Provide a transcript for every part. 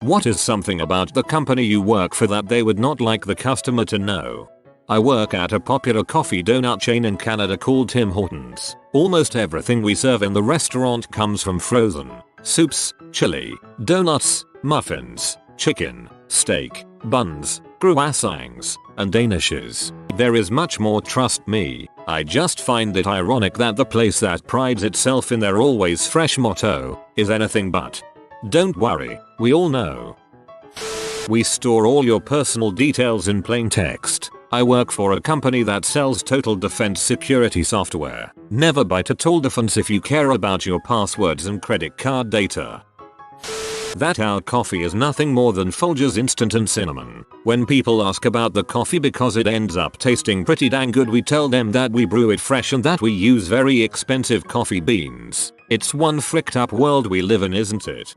What is something about the company you work for that they would not like the customer to know? I work at a popular coffee donut chain in Canada called Tim Hortons. Almost everything we serve in the restaurant comes from frozen soups, chili, donuts, muffins, chicken, steak, buns, croissants, and danishes. There is much more, trust me. I just find it ironic that the place that prides itself in their always fresh motto is anything but. Don't worry, we all know. We store all your personal details in plain text. I work for a company that sells total defense security software. Never buy total defense if you care about your passwords and credit card data. That our coffee is nothing more than Folgers instant and cinnamon. When people ask about the coffee because it ends up tasting pretty dang good, we tell them that we brew it fresh and that we use very expensive coffee beans. It's one fricked up world we live in, isn't it?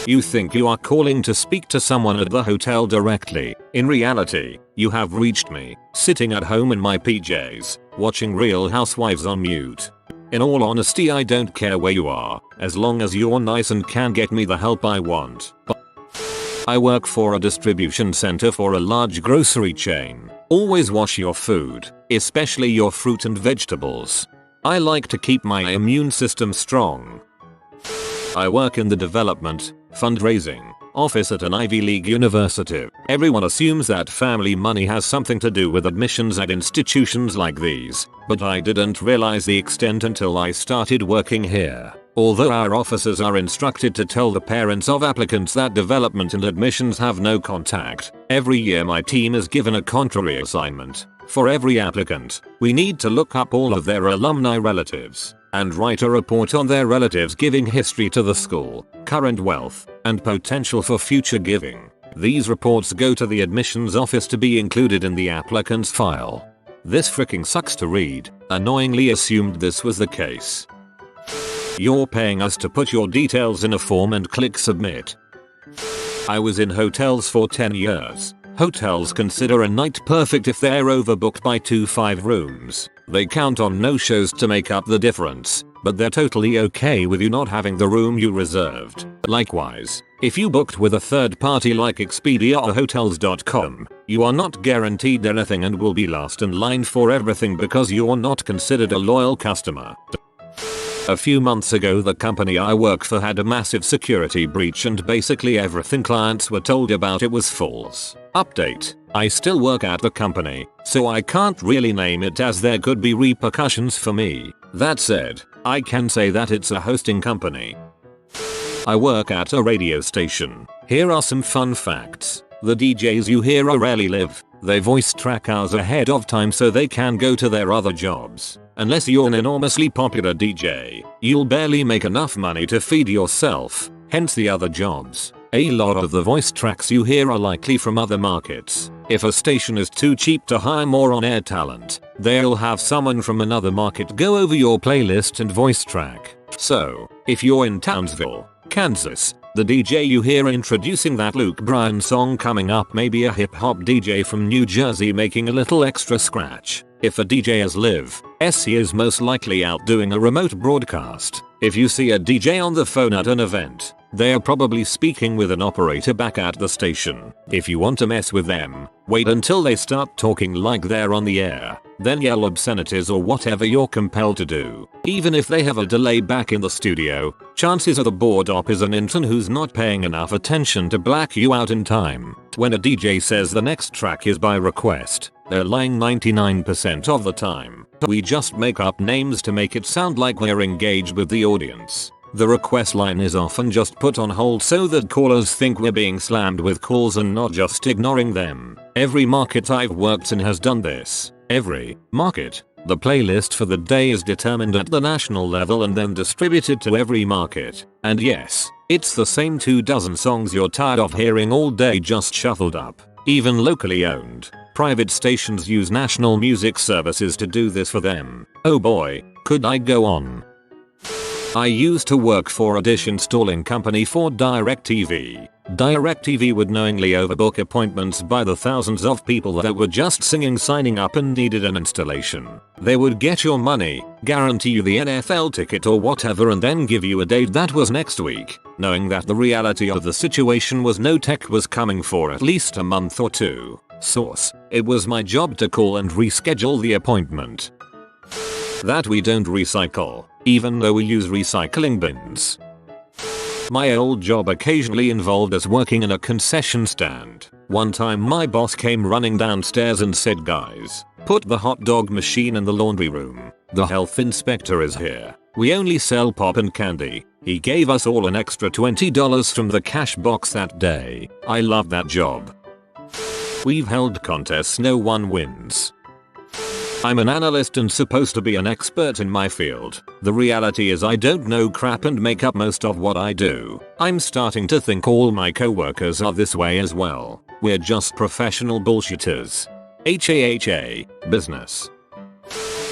You think you are calling to speak to someone at the hotel directly. In reality, you have reached me, sitting at home in my PJs, watching Real Housewives on mute. In all honesty, I don't care where you are, as long as you're nice and can get me the help I want. I work for a distribution center for a large grocery chain. Always wash your food, especially your fruit and vegetables. I like to keep my immune system strong. I work in the development, fundraising, office at an Ivy League university. Everyone assumes that family money has something to do with admissions at institutions like these, but I didn't realize the extent until I started working here. Although our officers are instructed to tell the parents of applicants that development and admissions have no contact, every year my team is given a contrary assignment. For every applicant, we need to look up all of their alumni relatives and write a report on their relatives' giving history to the school, current wealth, and potential for future giving. These reports go to the admissions office to be included in the applicant's file. This freaking sucks to read. Annoyingly assumed this was the case. You're paying us to put your details in a form and click submit. I was in hotels for 10 years. Hotels consider a night perfect if they're overbooked by 2-5 rooms. They count on no-shows to make up the difference, but they're totally okay with you not having the room you reserved. Likewise, if you booked with a third party like Expedia or Hotels.com, you are not guaranteed anything and will be last in line for everything because you're not considered a loyal customer. A few months ago, the company I work for had a massive security breach and basically everything clients were told about it was false. Update: I still work at the company, so I can't really name it as there could be repercussions for me. That said, I can say that it's a hosting company. I work at a radio station. Here are some fun facts. The DJs you hear rarely live. They voice track hours ahead of time so they can go to their other jobs. Unless you're an enormously popular DJ, you'll barely make enough money to feed yourself, hence the other jobs. A lot of the voice tracks you hear are likely from other markets. If a station is too cheap to hire more on-air talent, they'll have someone from another market go over your playlist and voice track. So, if you're in Townsville, Kansas, the DJ you hear introducing that Luke Bryan song coming up may be a hip-hop DJ from New Jersey making a little extra scratch. If a DJ is live, he is most likely out doing a remote broadcast. If you see a DJ on the phone at an event, they are probably speaking with an operator back at the station. If you want to mess with them, wait until they start talking like they're on the air, then yell obscenities or whatever you're compelled to do. Even if they have a delay back in the studio, chances are the board op is an intern who's not paying enough attention to black you out in time. When a DJ says the next track is by request, they're lying 99% of the time. We just make up names to make it sound like we're engaged with the audience. The request line is often just put on hold so that callers think we're being slammed with calls and not just ignoring them. Every market I've worked in has done this. Every market. The playlist for the day is determined at the national level and then distributed to every market. And yes, it's the same 24 songs you're tired of hearing all day just shuffled up. Even locally owned, private stations use national music services to do this for them. Oh boy, could I go on. I used to work for a dish installing company for DirecTV. DirecTV would knowingly overbook appointments by the thousands of people that were just signing up and needed an installation. They would get your money, guarantee you the NFL ticket or whatever, and then give you a date that was next week, knowing that the reality of the situation was no tech was coming for at least a month or two. Source: it was my job to call and reschedule the appointment. That we don't recycle, even though we use recycling bins. My old job occasionally involved us working in a concession stand. One time my boss came running downstairs and said, "Guys, put the hot dog machine in the laundry room. The health inspector is here. We only sell pop and candy." He gave us all an extra $20 from the cash box that day. I loved that job. We've held contests no one wins. I'm an analyst and supposed to be an expert in my field. The reality is I don't know crap and make up most of what I do. I'm starting to think all my coworkers are this way as well. We're just professional bullshitters. HAHA, business.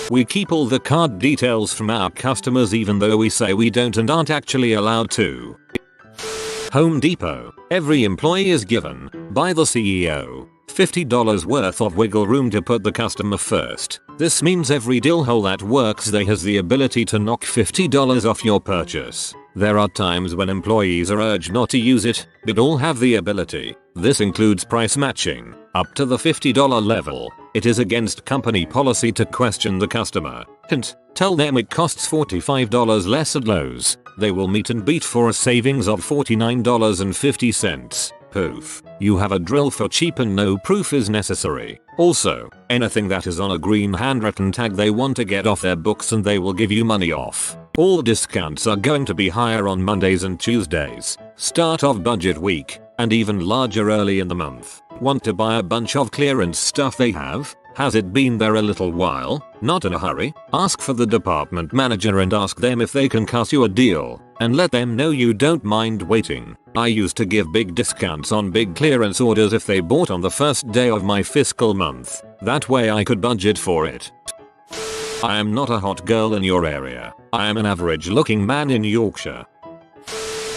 We keep all the card details from our customers even though we say we don't and aren't actually allowed to. Home Depot. Every employee is given, by the CEO, $50 worth of wiggle room to put the customer first. This means every deal hole that works there has the ability to knock $50 off your purchase. There are times when employees are urged not to use it, but all have the ability. This includes price matching, up to the $50 level. It is against company policy to question the customer. Hint, tell them it costs $45 less at Lowe's. They will meet and beat for a savings of $49.50. Poof. You have a drill for cheap and no proof is necessary. Also, anything that is on a green handwritten tag they want to get off their books and they will give you money off. All discounts are going to be higher on Mondays and Tuesdays, start of budget week, and even larger early in the month. Want to buy a bunch of clearance stuff they have? Has it been there a little while? Not in a hurry. Ask for the department manager and ask them if they can cut you a deal, and let them know you don't mind waiting. I used to give big discounts on big clearance orders if they bought on the first day of my fiscal month. That way I could budget for it. I am not a hot girl in your area. I am an average looking man in Yorkshire.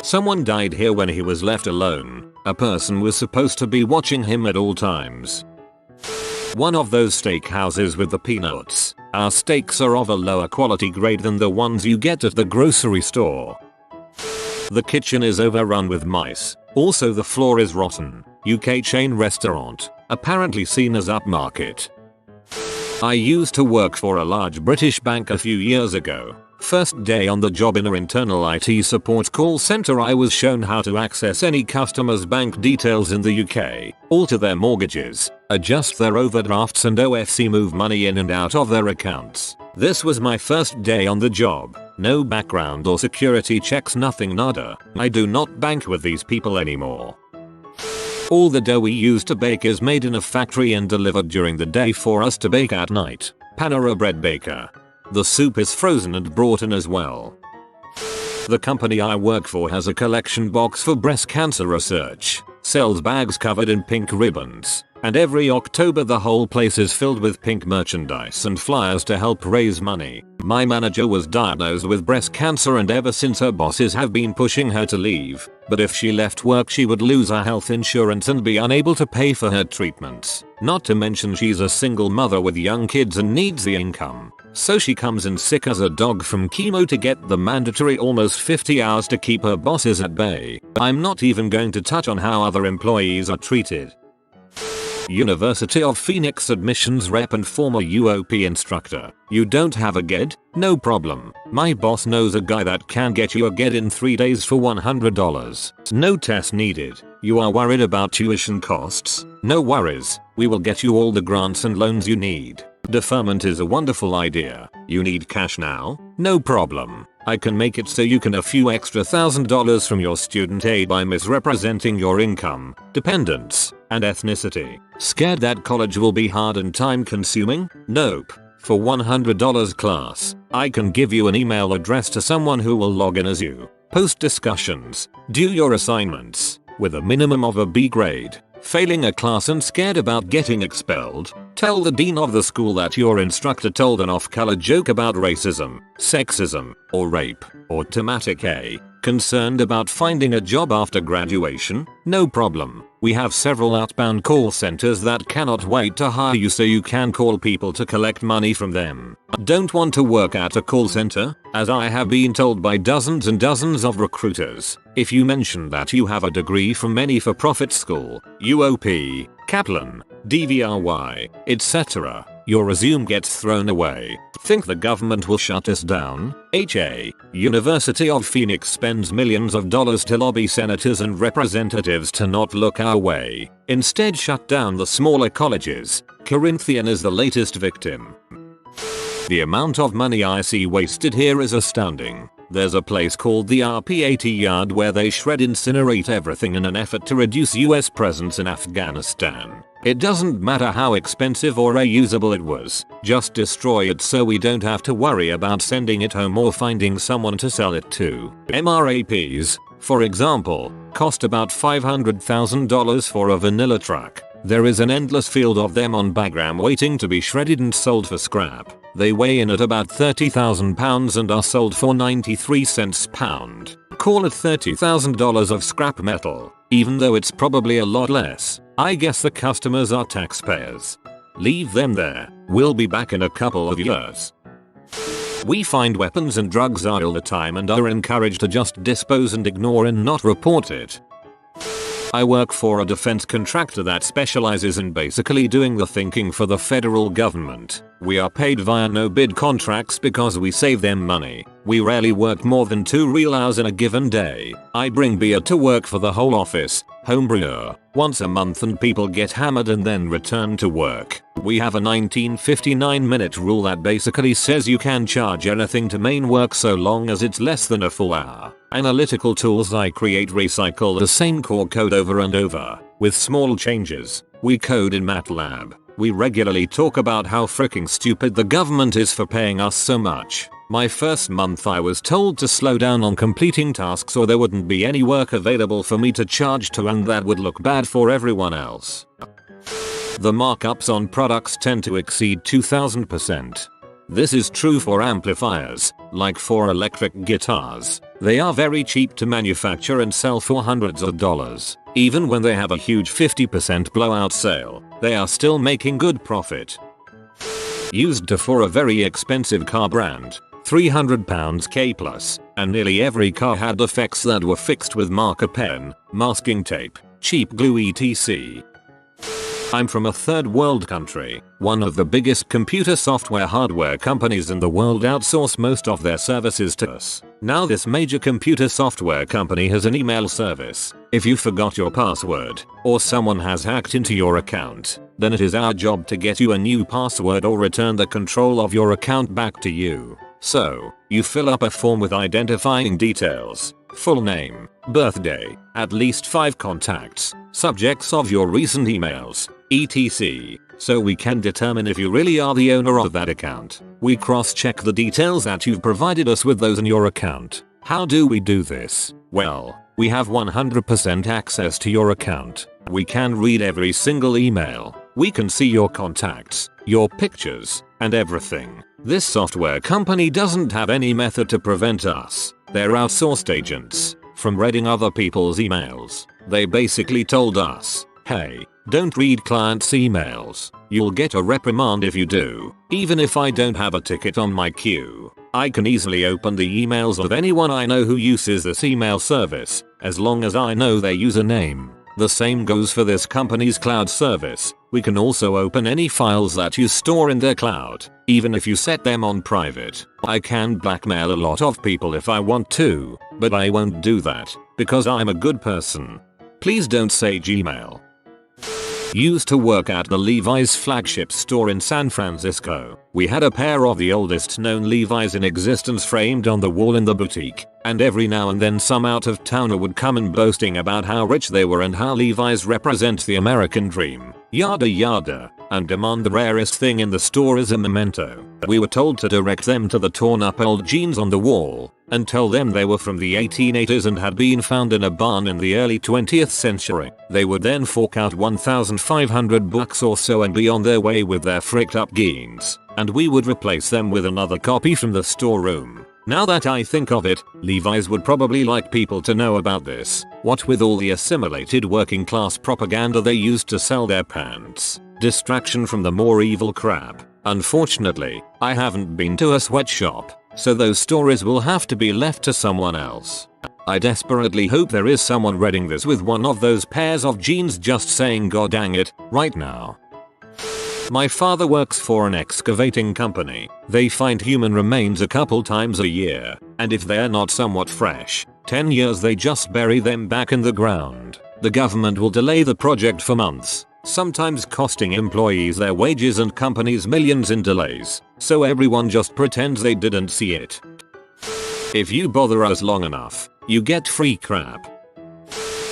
Someone died here when he was left alone. A person was supposed to be watching him at all times. One of those steak houses with the peanuts. Our steaks are of a lower quality grade than the ones you get at the grocery store. The kitchen is overrun with mice. Also the floor is rotten. UK chain restaurant, apparently seen as upmarket. I used to work for a large British bank a few years ago. First day on the job in an internal IT support call center, I was shown how to access any customer's bank details in the UK, alter their mortgages, adjust their overdrafts and OFC move money in and out of their accounts. This was my first day on the job. No background or security checks, nothing, nada. I do not bank with these people anymore. All the dough we use to bake is made in a factory and delivered during the day for us to bake at night. Panera Bread Baker. The soup is frozen and brought in as well. The company I work for has a collection box for breast cancer research, sells bags covered in pink ribbons, and every October the whole place is filled with pink merchandise and flyers to help raise money. My manager was diagnosed with breast cancer and ever since her bosses have been pushing her to leave, but if she left work she would lose her health insurance and be unable to pay for her treatments. Not to mention she's a single mother with young kids and needs the income. So she comes in sick as a dog from chemo to get the mandatory almost 50 hours to keep her bosses at bay. I'm not even going to touch on how other employees are treated. University of Phoenix admissions rep and former UOP instructor. You don't have a GED? No problem. My boss knows a guy that can get you a GED in 3 days for $100. No test needed. You are worried about tuition costs? No worries. We will get you all the grants and loans you need. Deferment is a wonderful idea. You need cash now? No problem. I can make it so you can a few extra $1,000 from your student aid by misrepresenting your income, dependents, and ethnicity. Scared that college will be hard and time consuming? Nope. For $100 class, I can give you an email address to someone who will log in as you. Post discussions. Do your assignments. With a minimum of a B grade. Failing a class and scared about getting expelled? Tell the dean of the school that your instructor told an off-color joke about racism, sexism, or rape, or traumatic A. Concerned about finding a job after graduation? No problem. We have several outbound call centers that cannot wait to hire you so you can call people to collect money from them. Don't want to work at a call center? As I have been told by dozens and dozens of recruiters, if you mention that you have a degree from any for-profit school, UOP, Kaplan, DVRY, etc., your resume gets thrown away. Think the government will shut us down? University of Phoenix spends millions of dollars to lobby senators and representatives to not look our way. Instead shut down the smaller colleges. Corinthian is the latest victim. The amount of money I see wasted here is astounding. There's a place called the RP-80 yard where they incinerate everything in an effort to reduce US presence in Afghanistan. It doesn't matter how expensive or reusable it was, just destroy it so we don't have to worry about sending it home or finding someone to sell it to. MRAPs, for example, cost about $500,000 for a vanilla truck. There is an endless field of them on Bagram waiting to be shredded and sold for scrap. They weigh in at about 30,000 pounds and are sold for 93 cents a pound. Call it $30,000 of scrap metal, even though it's probably a lot less. I guess the customers are taxpayers. Leave them there. We'll be back in a couple of years. We find weapons and drugs all the time and are encouraged to just dispose and ignore and not report it. I work for a defense contractor that specializes in basically doing the thinking for the federal government. We are paid via no-bid contracts because we save them money. We rarely work more than 2 real hours in a given day. I bring beer to work for the whole office, homebrewer, once a month, and people get hammered and then return to work. We have a 1959-minute rule that basically says you can charge anything to main work so long as it's less than a full hour. Analytical tools I create recycle the same core code over and over, with small changes. We code in MATLAB. We regularly talk about how freaking stupid the government is for paying us so much. My first month I was told to slow down on completing tasks or there wouldn't be any work available for me to charge to, and that would look bad for everyone else. The markups on products tend to exceed 2000%. This is true for amplifiers, like for electric guitars. They are very cheap to manufacture and sell for hundreds of dollars. Even when they have a huge 50% blowout sale, they are still making good profit. Used for a very expensive car brand, £300 K plus, and nearly every car had defects that were fixed with marker pen, masking tape, cheap glue etc. I'm from a third world country. One of the biggest computer software hardware companies in the world outsource most of their services to us. Now this major computer software company has an email service. If you forgot your password, or someone has hacked into your account, then it is our job to get you a new password or return the control of your account back to you. So, you fill up a form with identifying details, full name, birthday, at least 5 contacts, subjects of your recent emails, etc. So we can determine if you really are the owner of that account. We cross-check the details that you've provided us with those in your account. How do we do this? Well, we have 100% access to your account. We can read every single email. We can see your contacts, your pictures, and everything. This software company doesn't have any method to prevent us. They're outsourced agents from reading other people's emails. They basically told us, hey, don't read clients' emails. You'll get a reprimand if you do. Even if I don't have a ticket on my queue, I can easily open the emails of anyone I know who uses this email service, as long as I know their username. The same goes for this company's cloud service. We can also open any files that you store in their cloud, even if you set them on private. I can blackmail a lot of people if I want to, but I won't do that, because I'm a good person. Please don't say Gmail. Used to work at the Levi's flagship store in San Francisco. We had a pair of the oldest known Levi's in existence framed on the wall in the boutique, and every now and then some out-of-towner would come in boasting about how rich they were and how Levi's represents the American dream, yada yada, and demand the rarest thing in the store as a memento. We were told to direct them to the torn up old jeans on the wall, and tell them they were from the 1880s and had been found in a barn in the early 20th century. They would then fork out $1,500 or so and be on their way with their fricked up jeans, and we would replace them with another copy from the storeroom. Now that I think of it, Levi's would probably like people to know about this, what with all the assimilated working class propaganda they used to sell their pants. Distraction from the more evil crap. Unfortunately, I haven't been to a sweatshop, so those stories will have to be left to someone else. I desperately hope there is someone reading this with one of those pairs of jeans just saying "God dang it" right now. My father works for an excavating company. They find human remains a couple times a year, and if they're not somewhat fresh, 10 years they just bury them back in the ground. The government will delay the project for months, sometimes costing employees their wages and companies millions in delays, so everyone just pretends they didn't see it. If you bother us long enough, you get free crap.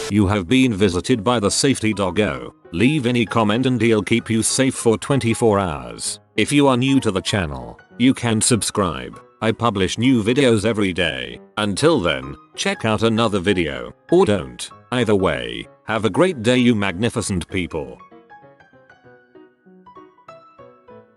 You have been visited by the safety doggo. Leave any comment and he'll keep you safe for 24 hours. If you are new to the channel, you can subscribe. I publish new videos every day. Until then, check out another video, or don't. Either way, have a great day you magnificent people.